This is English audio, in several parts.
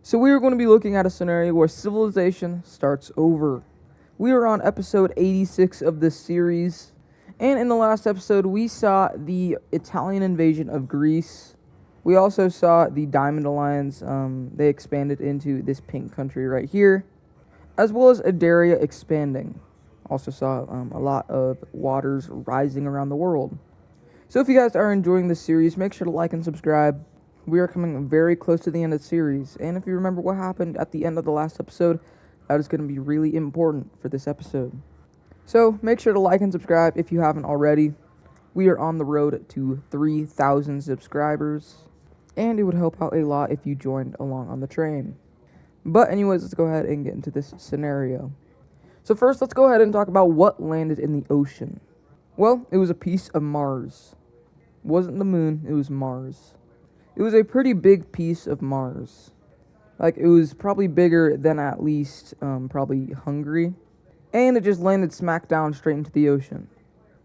So we are going to be looking at a scenario where civilization starts over. We are on episode 86 of this series, and in the last episode we saw the Italian invasion of Greece. We also saw the Diamond Alliance, they expanded into this pink country right here, as well as Adaria expanding. Also saw a lot of waters rising around the world. So if you guys are enjoying this series, make sure to like and subscribe. We are coming very close to the end of the series, and if you remember what happened at the end of the last episode, that is going to be really important for this episode. So make sure to like and subscribe if you haven't already. We are on the road to 3,000 subscribers, and it would help out a lot if you joined along on the train. But anyways, let's go ahead and get into this scenario. So first, let's go ahead and talk about what landed in the ocean. Well, it was a piece of Mars. It wasn't the moon, it was Mars. It was a pretty big piece of Mars. Like, it was probably bigger than at least probably Hungary. And it just landed smack down straight into the ocean.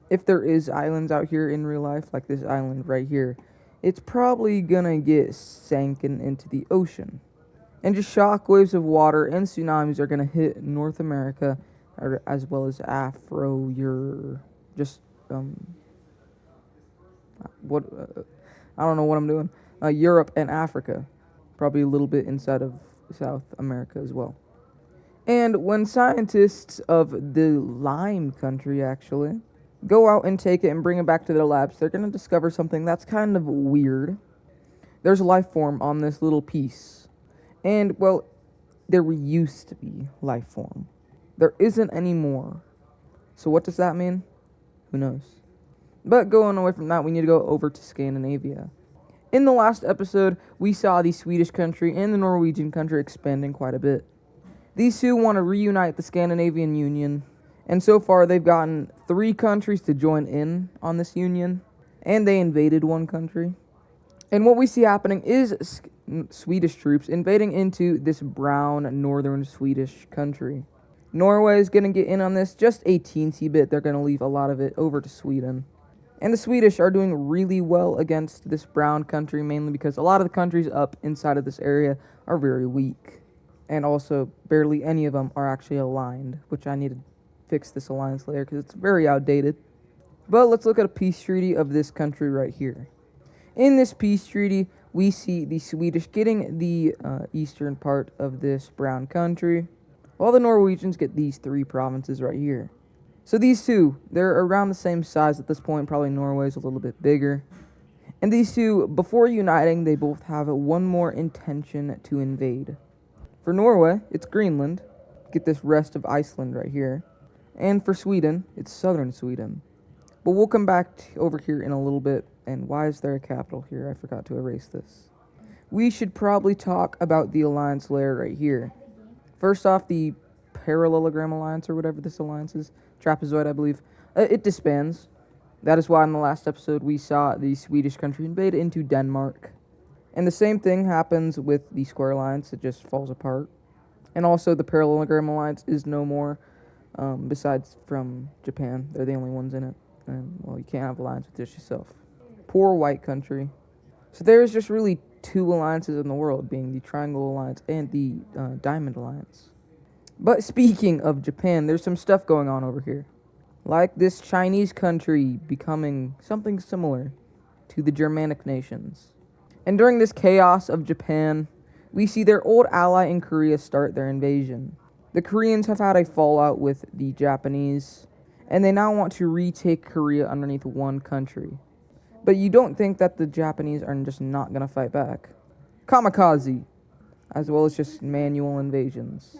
If there is islands out here in real life, like this island right here, it's probably gonna get sanken into the ocean. And just shockwaves of water and tsunamis are gonna hit North America, as well as I don't know what I'm doing. Europe and Africa, probably a little bit inside of South America as well. And when scientists of the Lime country actually go out and take it and bring it back to their labs, they're going to discover something that's kind of weird. There's a life form on this little piece. And, well, there used to be life form. There isn't anymore. So what does that mean? Who knows? But going away from that, we need to go over to Scandinavia. In the last episode, we saw the Swedish country and the Norwegian country expanding quite a bit. These two want to reunite the Scandinavian Union, and so far they've gotten 3 countries to join in on this union, and they invaded one country. And what we see happening is Swedish troops invading into this brown northern Swedish country. Norway is going to get in on this just a teensy bit. They're going to leave a lot of it over to Sweden. And the Swedish are doing really well against this brown country, mainly because a lot of the countries up inside of this area are very weak. And also, barely any of them are actually aligned, which I need to fix this alliance layer because it's very outdated. But let's look at a peace treaty of this country right here. In this peace treaty, we see the Swedish getting the eastern part of this brown country, while the Norwegians get these 3 provinces right here. So these two, they're around the same size at this point. Probably Norway's a little bit bigger. And these two, before uniting, they both have one more intention to invade. For Norway, it's Greenland. Get this rest of Iceland right here. And for Sweden, it's southern Sweden. But we'll come back over here in a little bit. And why is there a capital here? I forgot to erase this. We should probably talk about the alliance layer right here. First off, the parallelogram alliance, or whatever this alliance is, trapezoid, I believe, it disbands. That is why in the last episode we saw the Swedish country invade into Denmark. And the same thing happens with the square alliance, it just falls apart. And also the parallelogram alliance is no more, besides from Japan. They're the only ones in it. And, well, you can't have alliance with just yourself. Poor white country. So there's just really 2 alliances in the world, being the Triangle Alliance and the Diamond Alliance. But speaking of Japan, there's some stuff going on over here. Like this Chinese country becoming something similar to the Germanic nations. And during this chaos of Japan, we see their old ally in Korea start their invasion. The Koreans have had a fallout with the Japanese, and they now want to retake Korea underneath one country. But you don't think that the Japanese are just not going to fight back. Kamikaze, as well as just manual invasions.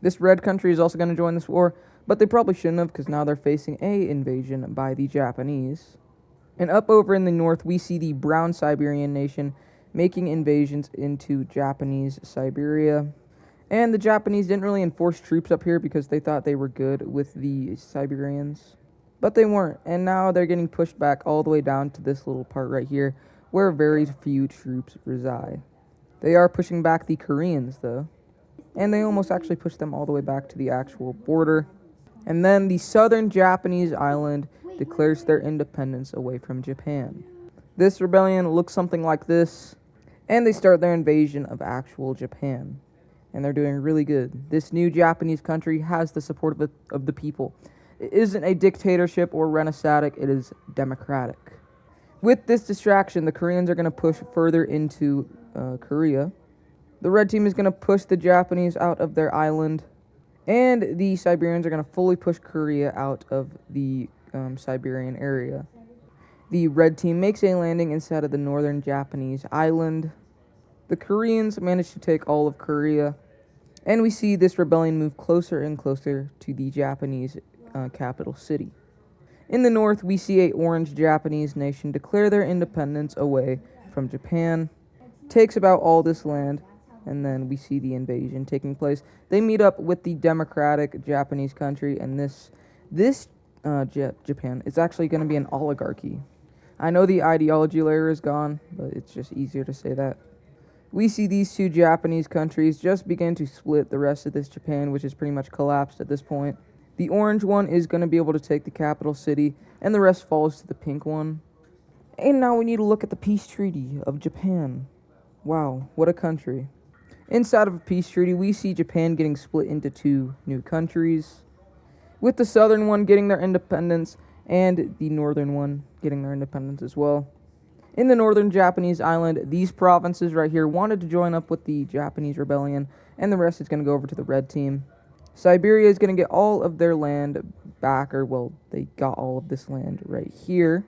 This red country is also going to join this war, but they probably shouldn't have because now they're facing a invasion by the Japanese. And up over in the north, we see the brown Siberian nation making invasions into Japanese Siberia. And the Japanese didn't really enforce troops up here because they thought they were good with the Siberians. But they weren't, and now they're getting pushed back all the way down to this little part right here, where very few troops reside. They are pushing back the Koreans, though. And they almost actually pushed them all the way back to the actual border. And then the southern Japanese island declares their independence away from Japan. This rebellion looks something like this. And they start their invasion of actual Japan. And they're doing really good. This new Japanese country has the support of the people. It isn't a dictatorship or renaissance, it is democratic. With this distraction, the Koreans are going to push further into Korea. The red team is going to push the Japanese out of their island, and the Siberians are going to fully push Korea out of the Siberian area. The red team makes a landing inside of the northern Japanese island. The Koreans manage to take all of Korea, and we see this rebellion move closer and closer to the Japanese capital city. In the north, we see a orange Japanese nation declare their independence away from Japan, takes about all this land, and then we see the invasion taking place. They meet up with the democratic Japanese country, and this Japan is actually going to be an oligarchy. I know the ideology layer is gone, but it's just easier to say that. We see these two Japanese countries just begin to split the rest of this Japan, which is pretty much collapsed at this point. The orange one is going to be able to take the capital city, and the rest falls to the pink one. And now we need to look at the peace treaty of Japan. Wow, what a country. Inside of a peace treaty, we see Japan getting split into two new countries, with the southern one getting their independence and the northern one getting their independence as well. In the northern Japanese island, these provinces right here wanted to join up with the Japanese rebellion, and the rest is going to go over to the red team. Siberia is going to get all of their land back, or well, they got all of this land right here.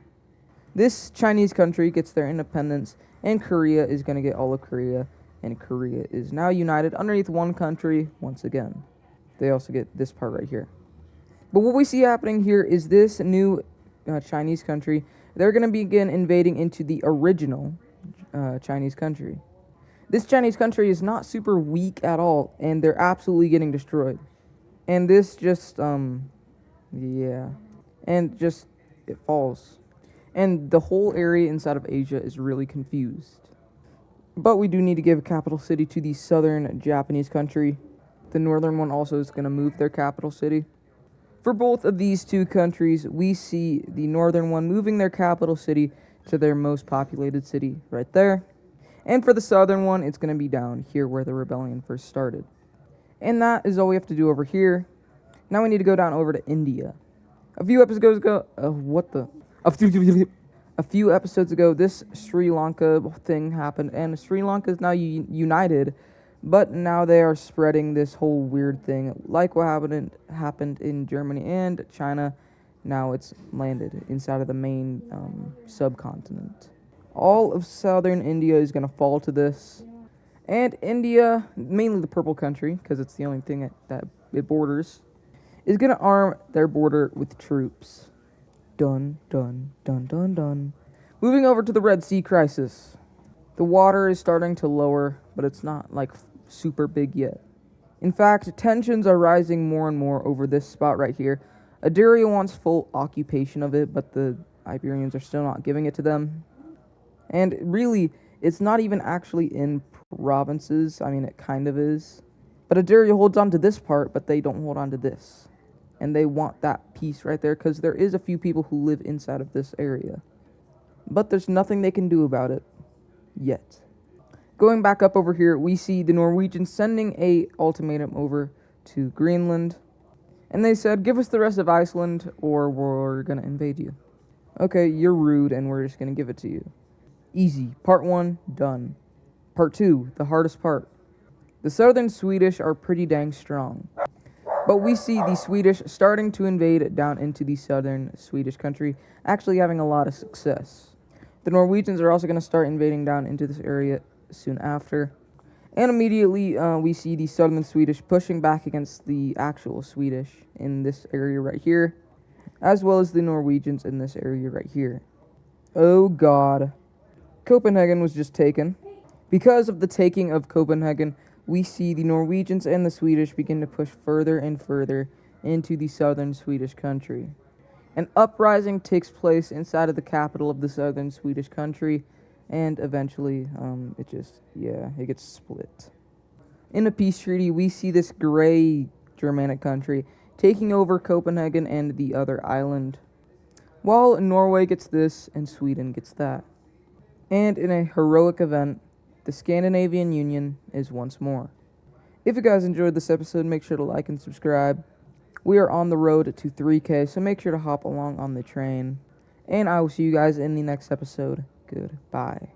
This Chinese country gets their independence, and Korea is going to get all of Korea, and Korea is now united underneath one country once again. They also get this part right here. But what we see happening here is this new Chinese country, they're going to begin invading into the original Chinese country. This Chinese country is not super weak at all, and they're absolutely getting destroyed. And this just, yeah. And just, it falls. And the whole area inside of Asia is really confused. But we do need to give a capital city to the southern Japanese country. The northern one also is going to move their capital city. For both of these two countries, we see the northern one moving their capital city to their most populated city right there. And for the southern one, it's going to be down here where the rebellion first started. And that is all we have to do over here. Now we need to go down over to India. A few episodes ago, a few episodes ago, this Sri Lanka thing happened, and Sri Lanka is now united, but now they are spreading this whole weird thing, like what happened in Germany and China. Now it's landed inside of the main subcontinent. All of southern India is going to fall to this. And India, mainly the purple country, because it's the only thing that it borders, is going to arm their border with troops. Dun, dun, dun, dun, dun. Moving over to the Red Sea crisis. The water is starting to lower, but it's not, like, super big yet. In fact, tensions are rising more and more over this spot right here. Adyria wants full occupation of it, but the Iberians are still not giving it to them. And really, it's not even actually in provinces. I mean, it kind of is. But Adyria holds on to this part, but they don't hold on to this. And they want that piece right there, because there is a few people who live inside of this area. But there's nothing they can do about it. Yet. Going back up over here, we see the Norwegians sending a ultimatum over to Greenland. And they said, give us the rest of Iceland, or we're going to invade you. Okay, you're rude, and we're just going to give it to you. Easy. Part 1, done. Part 2, the hardest part. The southern Swedish are pretty dang strong. But we see the Swedish starting to invade down into the southern Swedish country, actually having a lot of success. The Norwegians are also going to start invading down into this area soon after. And immediately we see the southern Swedish pushing back against the actual Swedish in this area right here, as well as the Norwegians in this area right here. Oh God. Copenhagen was just taken. Because of the taking of Copenhagen, we see the Norwegians and the Swedish begin to push further and further into the southern Swedish country. An uprising takes place inside of the capital of the southern Swedish country, and eventually it gets split. In a peace treaty, we see this gray Germanic country taking over Copenhagen and the other island, while Norway gets this and Sweden gets that. And in a heroic event, the Scandinavian Union is once more. If you guys enjoyed this episode, make sure to like and subscribe. We are on the road to 3K, so make sure to hop along on the train. And I will see you guys in the next episode. Goodbye.